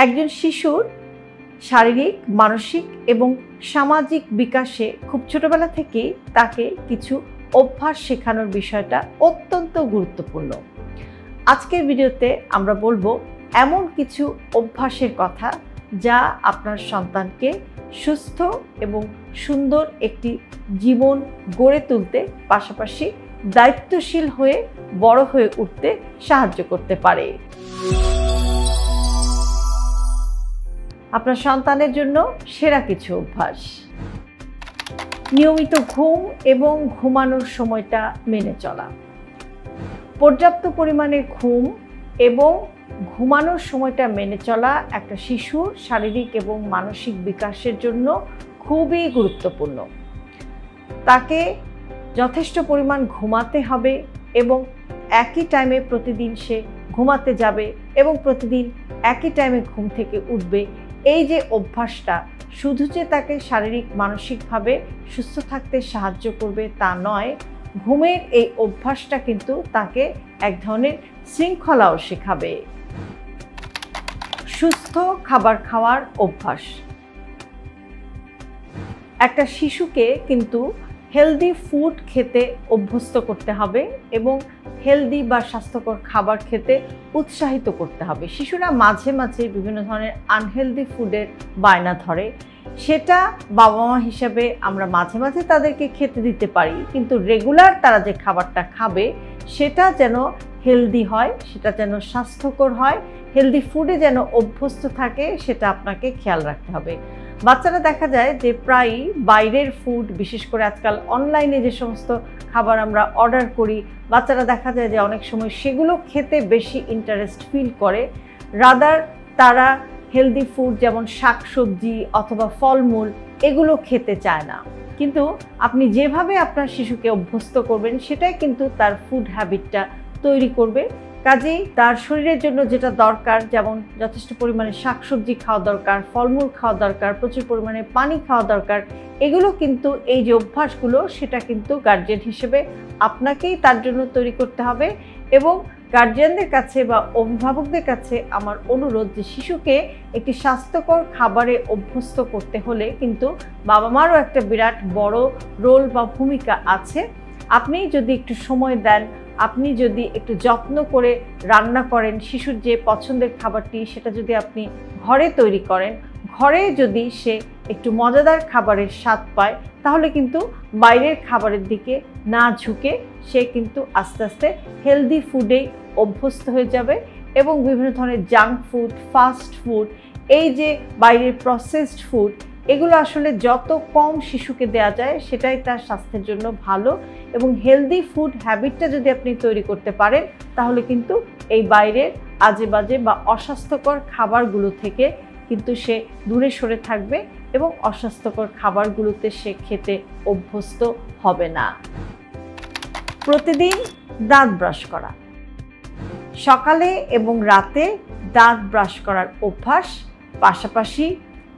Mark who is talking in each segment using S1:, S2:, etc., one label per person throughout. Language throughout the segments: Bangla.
S1: একজন শিশুর শারীরিক, মানসিক এবং সামাজিক বিকাশে খুব ছোটবেলা থেকেই তাকে কিছু অভ্যাস শেখানোর বিষয়টা অত্যন্ত গুরুত্বপূর্ণ। আজকের ভিডিওতে আমরা বলবো এমন কিছু অভ্যাসের কথা যা আপনার সন্তানকে সুস্থ এবং সুন্দর একটি জীবন গড়ে তুলতে, পাশাপাশি দায়িত্বশীল হয়ে বড় হয়ে উঠতে সাহায্য করতে পারে। আপনার সন্তানের জন্য সেরা কিছু অভ্যাস: নিয়মিত ঘুম এবং ঘুমানোর সময়টা মেনে চলা। পর্যাপ্ত পরিমাণে ঘুম এবং ঘুমানোর সময়টা মেনে চলা একটা শিশুর শারীরিক এবং মানসিক বিকাশের জন্য খুবই গুরুত্বপূর্ণ। তাকে যথেষ্ট পরিমাণ ঘুমাতে হবে এবং একই টাইমে প্রতিদিন সে ঘুমাতে যাবে এবং প্রতিদিন একই টাইমে ঘুম থেকে উঠবে। এই যে অভ্যাসটা শুধু যে তাকে শারীরিক মানসিকভাবে সুস্থ থাকতে সাহায্য করবে তা নয়, ঘুমের এই অভ্যাসটা কিন্তু তাকে এক ধরনের শৃঙ্খলাও শেখাবে। সুস্থ খাবার খাওয়ার অভ্যাস। একটা শিশুকে কিন্তু হেলদি ফুড খেতে অভ্যস্ত করতে হবে এবং হেলদি বা স্বাস্থ্যকর খাবার খেতে উৎসাহিত করতে হবে। শিশুরা মাঝে মাঝে বিভিন্ন ধরনের আনহেলদি ফুডের বায়না ধরে, সেটা বাবা মা হিসাবে আমরা মাঝে মাঝে তাদেরকে খেতে দিতে পারি, কিন্তু রেগুলার তারা যে খাবারটা খাবে সেটা যেন হেলদি হয়, সেটা যেন স্বাস্থ্যকর হয়, হেলদি ফুডে যেন অভ্যস্ত থাকে, সেটা আপনাকে খেয়াল রাখতে হবে। বাচ্চারা দেখা যায় যে প্রায়ই বাইরের ফুড, বিশেষ করে আজকাল অনলাইনে যে সমস্ত খাবার আমরা অর্ডার করি, বাচ্চারা দেখা যায় যে অনেক সময় সেগুলো খেতে বেশি ইন্টারেস্ট ফিল করে, রাদার তারা হেলদি ফুড যেমন শাকসবজি অথবা ফলমূল এগুলো খেতে চায় না। কিন্তু আপনি যেভাবে আপনার শিশুকে অভ্যস্ত করবেন সেটাই কিন্তু তার ফুড হ্যাবিটটা তৈরি করবে। কাজেই তার শরীরের জন্য যেটা দরকার, যেমন যথেষ্ট পরিমাণে শাকসবজি খাওয়া দরকার, ফলমূল খাওয়া দরকার, প্রচুর পরিমাণে পানি খাওয়া দরকার, এগুলো কিন্তু এই যে অভ্যাসগুলো সেটা কিন্তু গার্জিয়ান হিসেবে আপনাকেই তার জন্য তৈরি করতে হবে। এবং গার্জিয়ানদের কাছে বা অভিভাবকদের কাছে আমার অনুরোধ যে শিশুকে একটি স্বাস্থ্যকর খাবারে অভ্যস্ত করতে হলে কিন্তু বাবা মারও একটা বিরাট বড় রোল বা ভূমিকা আছে। আপনি যদি একটু সময় দেন, আপনি যদি একটু যত্ন করে রান্না করেন, শিশুর যে পছন্দের খাবারটি সেটা যদি আপনি ঘরে তৈরি করেন, ঘরে যদি সে একটু মজাদার খাবারের স্বাদ পায়, তাহলে কিন্তু বাইরের খাবারের দিকে না ঝুঁকে সে কিন্তু আস্তে আস্তে হেলদি ফুডেই অভ্যস্ত হয়ে যাবে এবং বিভিন্ন ধরনের জাঙ্ক ফুড, ফাস্ট ফুড, এই যে বাইরের প্রসেসড ফুড, এগুলো আসলে যত কম শিশুকে দেওয়া যায় সেটাই তার স্বাস্থ্যের জন্য ভালো। এবং হেলদি ফুড হ্যাবিটটা যদি আপনি তৈরি করতে পারেন তাহলে কিন্তু এই বাইরের আজে বাজে বা অস্বাস্থ্যকর খাবারগুলো থেকে কিন্তু সে দূরে সরে থাকবে এবং অস্বাস্থ্যকর খাবারগুলোতে সে খেতে অভ্যস্ত হবে না। প্রতিদিন দাঁত ব্রাশ করা। সকালে এবং রাতে দাঁত ব্রাশ করার অভ্যাস, পাশাপাশি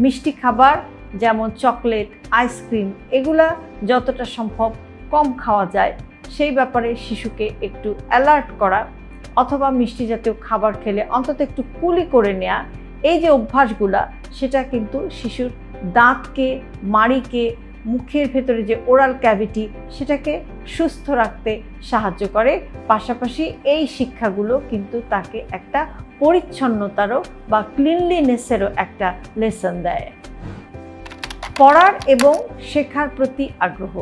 S1: মিষ্টি খাবার যেমন চকলেট, আইসক্রিম, এগুলা যতটা সম্ভব কম খাওয়া যায় সেই ব্যাপারে শিশুকে একটু অ্যালার্ট করা, অথবা মিষ্টি জাতীয় খাবার খেলে অন্তত একটু কুলি করে নেওয়া, এই যে অভ্যাসগুলা সেটা কিন্তু শিশুর দাঁতকে, মাড়িকে, মুখের ভেতরে যে ওরাল ক্যাভিটি সেটাকে সুস্থ রাখতে সাহায্য করে। পাশাপাশি এই শিক্ষাগুলো কিন্তু তাকে একটা পরিচ্ছন্নতারও বা ক্লিনলিনেসেরও একটা লেসন দেয়। পড়ার এবং শেখার প্রতি আগ্রহ।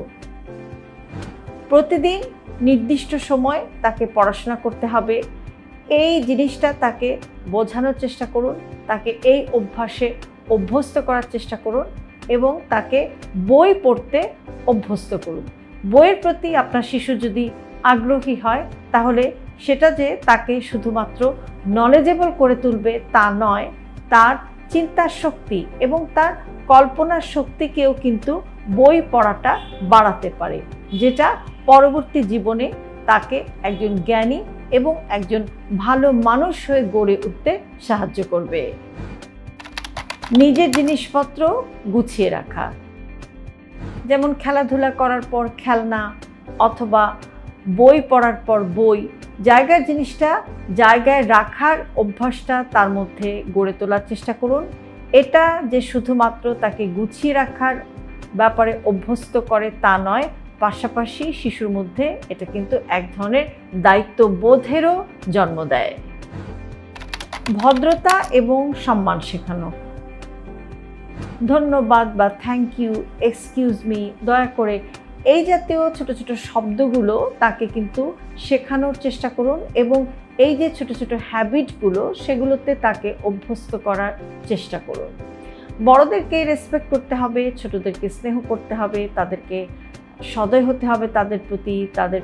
S1: প্রতিদিন নির্দিষ্ট সময় তাকে পড়াশোনা করতে হবে, এই জিনিসটা তাকে বোঝানোর চেষ্টা করুন, তাকে এই অভ্যাসে অভ্যস্ত করার চেষ্টা করুন এবং তাকে বই পড়তে অভ্যস্ত করুন। বইয়ের প্রতি আপনার শিশু যদি আগ্রহী হয় তাহলে সেটা যে তাকে শুধুমাত্র নলেজেবল করে তুলবে তা নয়, তার চিন্তার শক্তি এবং তার কল্পনার শক্তিকেও কিন্তু বই পড়াটা বাড়াতে পারে, যেটা পরবর্তী জীবনে তাকে একজন জ্ঞানী এবং একজন ভালো মানুষ হয়ে গড়ে উঠতে সাহায্য করবে। নিজের জিনিসপত্র গুছিয়ে রাখা, যেমন খেলাধুলা করার পর খেলনা অথবা বই পড়ার পর বই, জায়গার জিনিসটা জায়গায় রাখার অভ্যাসটা তার মধ্যে গড়ে তোলার চেষ্টা করুন। এটা যে শুধুমাত্র তাকে গুছিয়ে রাখার ব্যাপারে অভ্যস্ত করে তা নয়, পাশাপাশি শিশুর মধ্যে এটা কিন্তু এক ধরনের দায়িত্ববোধেরও জন্ম দেয়। ভদ্রতা এবং সম্মান শেখানো। ধন্যবাদ বা থ্যাংক ইউ, এক্সকিউজ মি, দয়া করে, এই জাতীয় ছোট ছোট শব্দগুলো তাকে কিন্তু শেখানোর চেষ্টা করুন এবং এই যে ছোট ছোট হ্যাবিটগুলো সেগুলোতে তাকে অভ্যস্ত করার চেষ্টা করুন। বড়দেরকে রেসপেক্ট করতে হবে, ছোটদেরকে স্নেহ করতে হবে, তাদেরকে সদয় হতে হবে, তাদের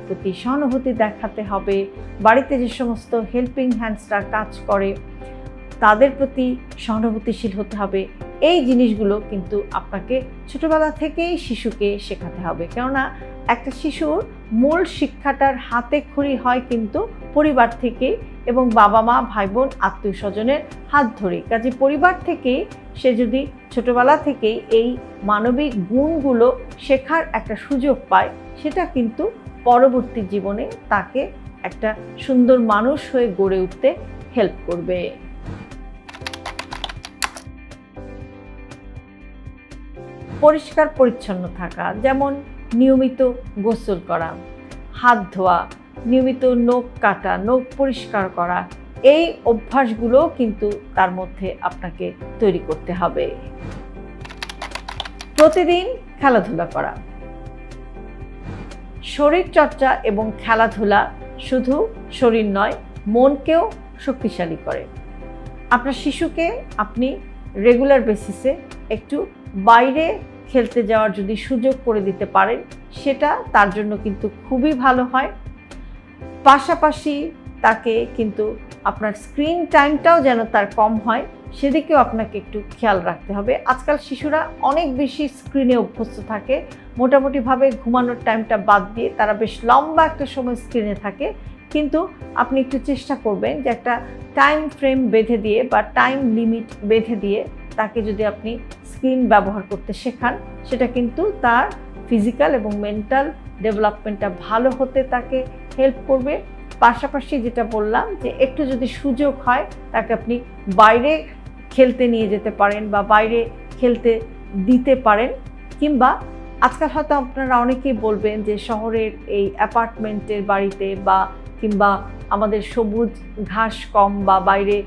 S1: প্রতি সহানুভূতি দেখাতে হবে। বাড়িতে যে সমস্ত হেল্পিং হ্যান্ডসরা কাজ করে তাদের প্রতি সহানুভূতিশীল হতে হবে। এই জিনিসগুলো কিন্তু আপনাকে ছোটবেলা থেকেই শিশুকে শেখাতে হবে, কেননা একটা শিশুর মূল শিক্ষাটার হাতে খড়ি হয় কিন্তু পরিবার থেকে এবং বাবা মা ভাই বোন আত্মীয় স্বজনের হাত ধরে। কাজে পরিবার থেকেই সে যদি ছোটবেলা থেকেই এই মানবিক গুণগুলো শেখার একটা সুযোগ পায়, সেটা কিন্তু পরবর্তী জীবনে তাকে একটা সুন্দর মানুষ হয়ে গড়ে উঠতে হেল্প করবে। পরিষ্কার পরিচ্ছন্ন থাকা, যেমন নিয়মিত গোসল করা, হাত ধোয়া, নিয়মিত নখ কাটা, নখ পরিষ্কার করা, এই অভ্যাসগুলো কিন্তু তার মধ্যে আপনাকে তৈরি করতে হবে। প্রতিদিন খেলাধুলা করা। শরীরচর্চা এবং খেলাধুলা শুধু শরীর নয়, মনকেও শক্তিশালী করে। আপনার শিশুকে আপনি রেগুলার বেসিসে একটু বাইরে খেলতে যাওয়ার যদি সুযোগ করে দিতে পারেন, সেটা তার জন্য কিন্তু খুবই ভালো হয়। পাশাপাশি তাকে কিন্তু আপনার স্ক্রিন টাইমটাও যেন তার কম হয়, সেদিকেও আপনাকে একটু খেয়াল রাখতে হবে। আজকাল শিশুরা অনেক বেশি স্ক্রিনে অভ্যস্ত থাকে, মোটামুটিভাবে ঘুমানোর টাইমটা বাদ দিয়ে তারা বেশ লম্বা একটা সময় স্ক্রিনে থাকে। কিন্তু আপনি একটু চেষ্টা করবেন যে একটা টাইম ফ্রেম বেঁধে দিয়ে বা টাইম লিমিট বেঁধে দিয়ে তাকে যদি আপনি স্ক্রিন ব্যবহার করতে শেখান, সেটা কিন্তু তার ফিজিক্যাল এবং মেন্টাল ডেভেলপমেন্টটা ভালো হতে তাকে হেল্প করবে। পাশাপাশি যেটা বললাম যে একটু যদি সুযোগ হয় তাকে আপনি বাইরে খেলতে নিয়ে যেতে পারেন বা বাইরে খেলতে দিতে পারেন। কিংবা আজকাল হয়তো আপনারা অনেকেই বলবেন যে শহরের এই অ্যাপার্টমেন্টের বাড়িতে বা কিংবা আমাদের সবুজ ঘাস কম বা বাইরে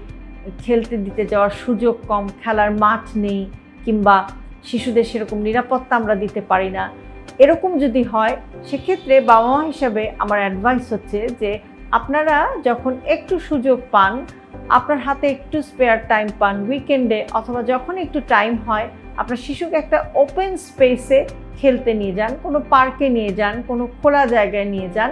S1: খেলতে দিতে যাওয়ার সুযোগ কম, খেলার মাঠ নেই, কিংবা শিশুদের সেরকম নিরাপত্তা আমরা দিতে পারি না। এরকম যদি হয়, সেক্ষেত্রে বাবা মা হিসাবে আমার অ্যাডভাইস হচ্ছে যে আপনারা যখন একটু সুযোগ পান, আপনার হাতে একটু স্পেয়ার টাইম পান উইকেন্ডে অথবা যখন একটু টাইম হয়, আপনার শিশুকে একটা ওপেন স্পেসে খেলতে নিয়ে যান, কোনো পার্কে নিয়ে যান, কোনো খোলা জায়গায় নিয়ে যান।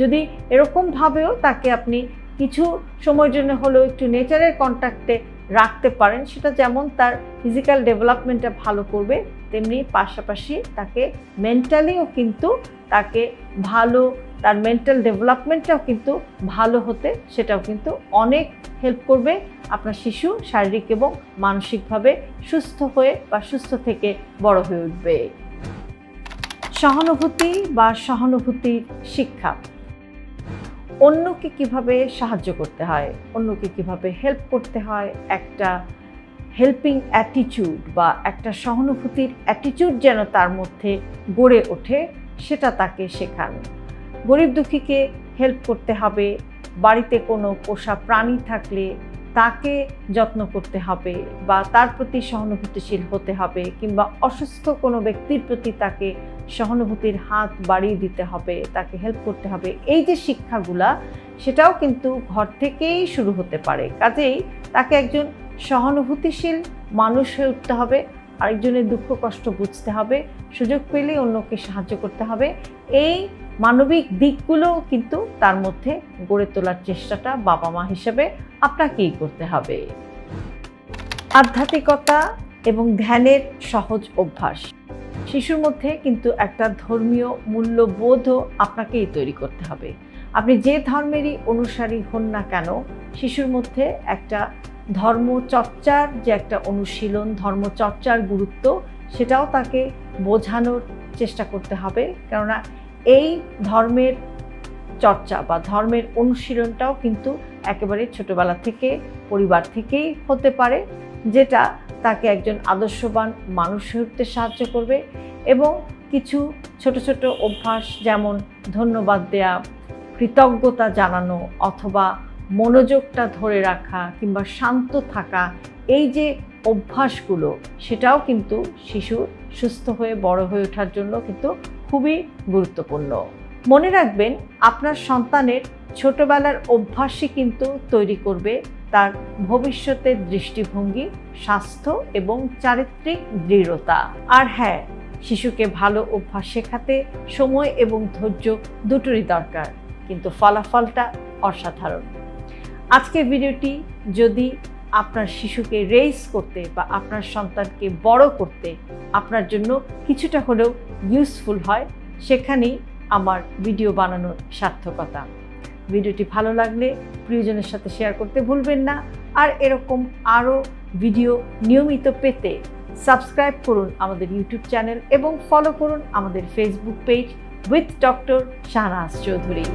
S1: যদি এরকমভাবেও তাকে আপনি কিছু সময়ের জন্য হলেও একটু নেচারের কন্ট্যাক্টে রাখতে পারেন, সেটা যেমন তার ফিজিক্যাল ডেভেলপমেন্টটা ভালো করবে, তেমনি পাশাপাশি তাকে মেন্টালিও কিন্তু তাকে ভালো, তার মেন্টাল ডেভেলপমেন্টটাও কিন্তু ভালো হতে সেটাও কিন্তু অনেক হেল্প করবে। আপনার শিশু শারীরিক এবং মানসিকভাবে সুস্থ হয়ে বা সুস্থ থেকে বড় হয়ে উঠবে। সহানুভূতি বা সহানুভূতির শিক্ষা। অন্যকে কিভাবে সাহায্য করতে হয়, অন্যকে কিভাবে হেল্প করতে হয়, একটা হেল্পিং অ্যাটিটিউড বা একটা সহানুভূতির অ্যাটিটিউড যেন তার মধ্যে গড়ে ওঠে, সেটা তাকে শেখান। গরিব দুঃখীকে হেল্প করতে হবে, বাড়িতে কোনো পোষা প্রাণী থাকলে তাকে যত্ন করতে হবে বা তার প্রতি সহানুভূতিশীল হতে হবে, কিংবা অসুস্থ কোনো ব্যক্তির প্রতি তাকে সহানুভূতির হাত বাড়িয়ে দিতে হবে, তাকে হেল্প করতে হবে। এই যে শিক্ষাগুলা, সেটাও কিন্তু ঘর থেকেই শুরু হতে পারে। কাজেই তাকে একজন সহানুভূতিশীল মানুষ হয়ে উঠতে হবে, আরেকজনের দুঃখ কষ্ট বুঝতে হবে, সুযোগ পেলে অন্যকে সাহায্য করতে হবে। এই মানবিক দিকগুলো কিন্তু তার মধ্যে গড়ে তোলার চেষ্টাটা বাবা মা হিসেবে আপনাকেই করতে হবে। আধ্যাত্মিকতা এবং ধ্যানের সহজ অভ্যাস। শিশুর মধ্যে কিন্তু একটা ধর্মীয় মূল্যবোধও আপনাকেই তৈরি করতে হবে। আপনি যে ধর্মেরই অনুসারী হন না কেন, শিশুর মধ্যে একটা ধর্মচর্চার যে একটা অনুশীলন, ধর্মচর্চার গুরুত্ব, সেটাও তাকে বোঝানোর চেষ্টা করতে হবে। কেননা এই ধর্মের চর্চা বা ধর্মের অনুশীলনটাও কিন্তু একেবারে ছোটবেলা থেকে পরিবার থেকেই হতে পারে, যেটা তাকে একজন আদর্শবান মানুষ হয়ে উঠতে সাহায্য করবে। এবং কিছু ছোট ছোট অভ্যাস, যেমন ধন্যবাদ দেয়া, কৃতজ্ঞতা জানানো, অথবা মনোযোগটা ধরে রাখা কিংবা শান্ত থাকা, এই যে অভ্যাসগুলো, সেটাও কিন্তু শিশু সুস্থ হয়ে বড় হয়ে ওঠার জন্য কিন্তু খুবই গুরুত্বপূর্ণ। মনে রাখবেন, আপনার সন্তানের ছোটবেলার অভ্যাসই কিন্তু তৈরি করবে তার ভবিষ্যতের দৃষ্টিভঙ্গি, স্বাস্থ্য এবং চারিত্রিক দৃঢ়তা। আর হ্যাঁ, শিশুকে ভালো অভ্যাস শেখাতে সময় এবং ধৈর্য দুটোরই দরকার, কিন্তু ফলাফলটা অসাধারণ। আজকের ভিডিওটি যদি আপনার শিশুকে রেইজ করতে বা আপনার সন্তানকে বড় করতে আপনার জন্য কিছুটা হলেও ইউজফুল হয়, সেখানেই আমার ভিডিও বানানোর সার্থকতা। ভিডিওটি ভালো লাগলে প্রিয়জনের সাথে শেয়ার করতে ভুলবেন না। আর এরকম আরও ভিডিও নিয়মিত পেতে সাবস্ক্রাইব করুন আমাদের ইউটিউব চ্যানেল এবং ফলো করুন আমাদের Facebook page with doctor Shahnaz Chowdhury.